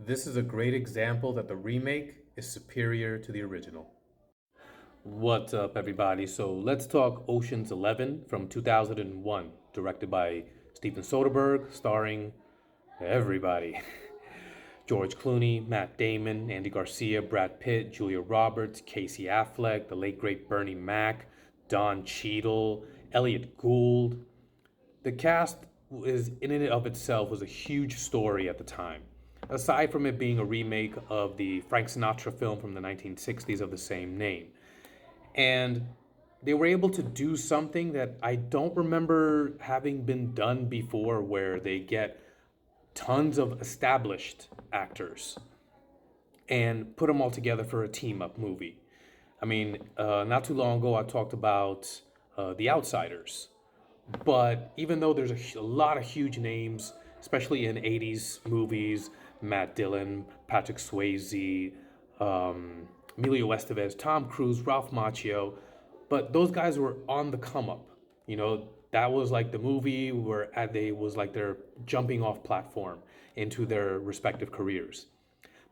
This is a great example that the remake is superior to the original. What's up, everybody? So let's talk Ocean's 11 from 2001, directed by Steven Soderbergh, starring everybody. George Clooney, Matt Damon, Andy Garcia, Brad Pitt, Julia Roberts, Casey Affleck, the late great Bernie Mac, Don Cheadle, Elliot Gould. The cast is in and of itself was a huge story at the time. Aside from it being a remake of the Frank Sinatra film from the 1960s of the same name. And they were able to do something that I don't remember having been done before, where they get tons of established actors and put them all together for a team up movie. I mean, not too long ago, I talked about The Outsiders. But even though there's a lot of huge names, especially in 80s movies, Matt Dillon, Patrick Swayze, Emilio Estevez, Tom Cruise, Ralph Macchio, but those guys were on the come up. That was like the movie where they was like their jumping off platform into their respective careers.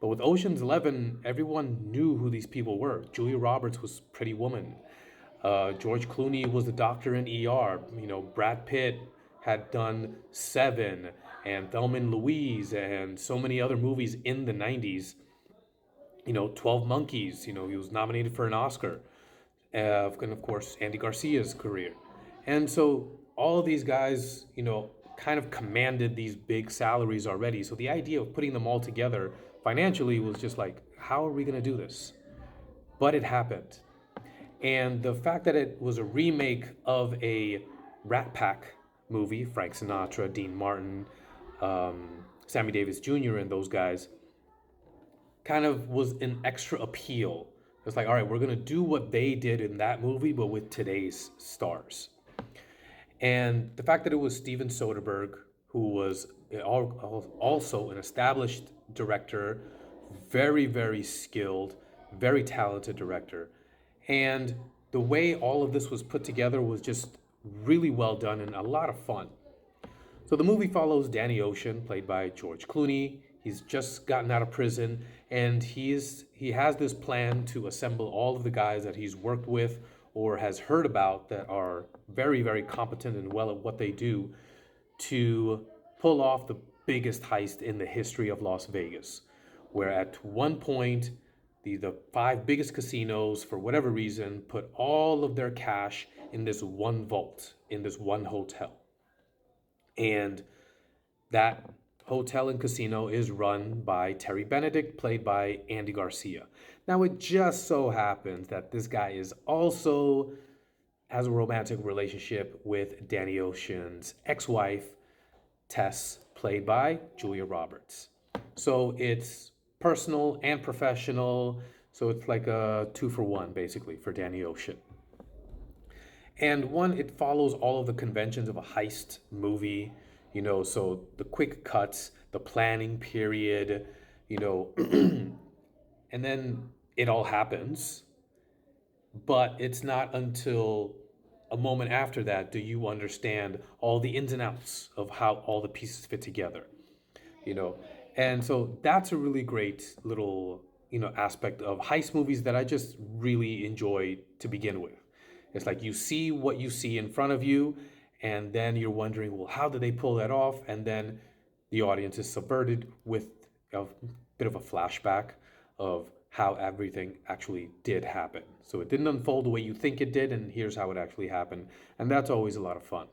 But with Ocean's 11, everyone knew who these people were. Julia Roberts was Pretty Woman. George Clooney was the doctor in ER. Brad Pitt had done Seven and Thelma and Louise and so many other movies in the 90s. 12 Monkeys, he was nominated for an Oscar. And of course, Andy Garcia's career. And so all of these guys, kind of commanded these big salaries already. So the idea of putting them all together financially was just like, how are we going to do this? But it happened. And the fact that it was a remake of a Rat Pack movie, Frank Sinatra, Dean Martin, Sammy Davis Jr., and those guys, kind of was an extra appeal. It's like, all right, we're going to do what they did in that movie, but with today's stars. And the fact that it was Steven Soderbergh, who was also an established director, very, very skilled, very talented director. And the way all of this was put together was just really well done and a lot of fun. So the movie follows Danny Ocean, played by George Clooney. He's just gotten out of prison, and he has this plan to assemble all of the guys that he's worked with or has heard about that are very, very competent and well at what they do to pull off the biggest heist in the history of Las Vegas, where at one point the five biggest casinos, for whatever reason, put all of their cash in this one vault, in this one hotel. And that hotel and casino is run by Terry Benedict, played by Andy Garcia. Now, it just so happens that this guy is also has a romantic relationship with Danny Ocean's ex-wife, Tess, played by Julia Roberts. So it's personal and professional. So it's like a 2-for-1, basically, for Danny Ocean. And one, it follows all of the conventions of a heist movie, so the quick cuts, the planning period, and then it all happens. But it's not until a moment after that do you understand all the ins and outs of how all the pieces fit together, you know. And so that's a really great little, aspect of heist movies that I just really enjoy to begin with. It's like you see what you see in front of you, and then you're wondering, well, how did they pull that off? And then the audience is subverted with a bit of a flashback of how everything actually did happen. So it didn't unfold the way you think it did, and here's how it actually happened. And that's always a lot of fun.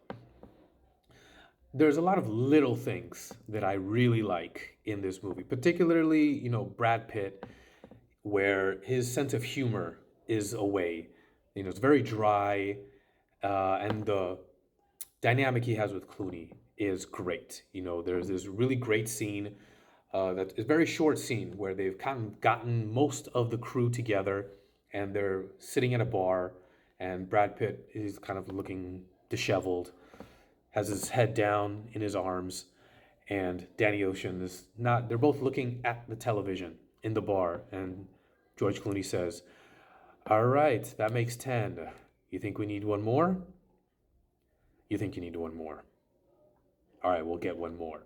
There's a lot of little things that I really like in this movie, particularly, Brad Pitt, where his sense of humor is away. It's very dry, and the dynamic he has with Clooney is great. There's this really great scene that is a very short scene where they've kind of gotten most of the crew together and they're sitting at a bar, and Brad Pitt is kind of looking disheveled, has his head down in his arms, and Danny Ocean is not. They're both looking at the television in the bar, and George Clooney says, "All right, that makes 10. You think we need one more? You think you need one more? All right, we'll get one more."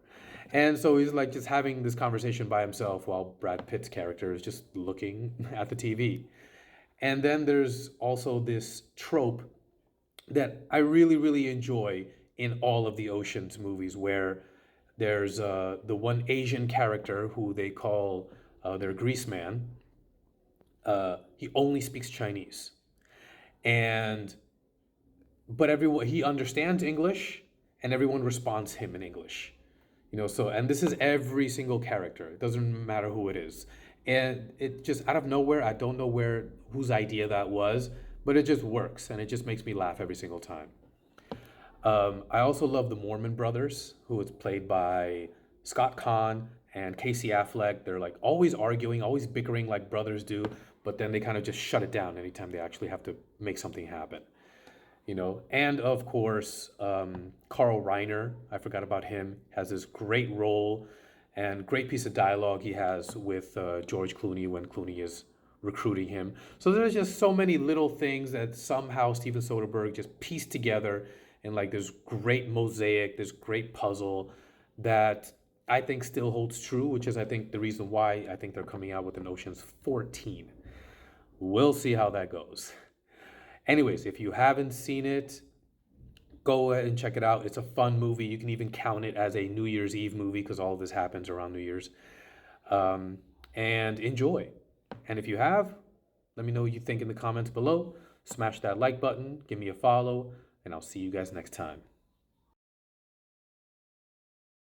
And so he's like just having this conversation by himself while Brad Pitt's character is just looking at the TV. And then there's also this trope that I really, really enjoy in all of the Oceans movies where there's the one Asian character who they call their grease man. He only speaks Chinese. And but everyone he understands English and everyone responds him in English. So and this is every single character. It doesn't matter who it is. And it just out of nowhere, I don't know whose idea that was, but it just works and it just makes me laugh every single time. I also love the Mormon brothers, who is played by Scott Kahn and Casey Affleck. They're like always arguing, always bickering like brothers do, but then they kind of just shut it down anytime they actually have to make something happen. And of course, Carl Reiner, I forgot about him, has this great role and great piece of dialogue he has with George Clooney when Clooney is recruiting him. So there's just so many little things that somehow Steven Soderbergh just pieced together in like this great mosaic, this great puzzle that I think still holds true, which is I think the reason why I think they're coming out with an Ocean's 14. We'll see how that goes. Anyways, if you haven't seen it, go ahead and check it out. It's a fun movie. You can even count it as a New Year's Eve movie because all of this happens around New Year's. And enjoy. And if you have, let me know what you think in the comments below. Smash that like button, give me a follow, and I'll see you guys next time.